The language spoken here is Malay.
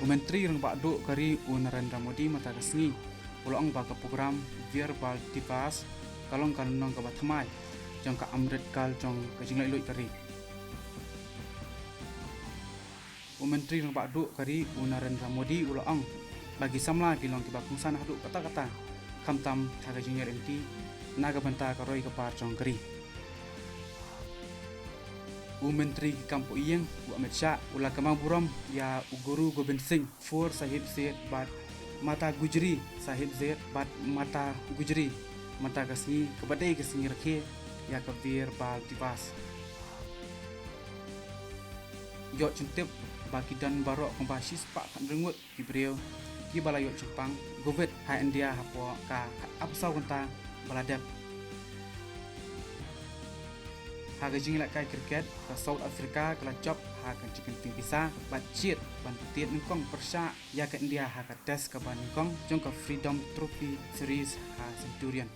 Menteri rang Pak Duk kari Narendra Modi mata kesni ulang baga program verbal divas kalong kalong ka bathamai jong ka amrit kal jong ka jinglai loi kari. Menteri rang Pak Duk kari Narendra Modi ulang bagi samla bilong ki bakungsan haduk kata-kata kamtam thaga jingyer enti naga banta ka roi ka par jong kari. Menteri Kampu Iyeng Amit Shah ula kamang buram ya Guru Gobind Singh for Sahib Zed bat mata Gujri Sahib Zed bat mata Gujri mata kasni kabadai kasni rakhe ya kabir bal divas yo centip bagi dan barok kombasis pak kan rengut kibreo ki balayo Jepang govet ha India hapo ka apsau kanta baladep haga jingla kai kriket ka South Africa kala job ha kan chicken ting bisa bat chit ban tiet ningkong persha ya ka India ha ka test ka ban ningkong jong ka Freedom Trophy Series ha Centurion.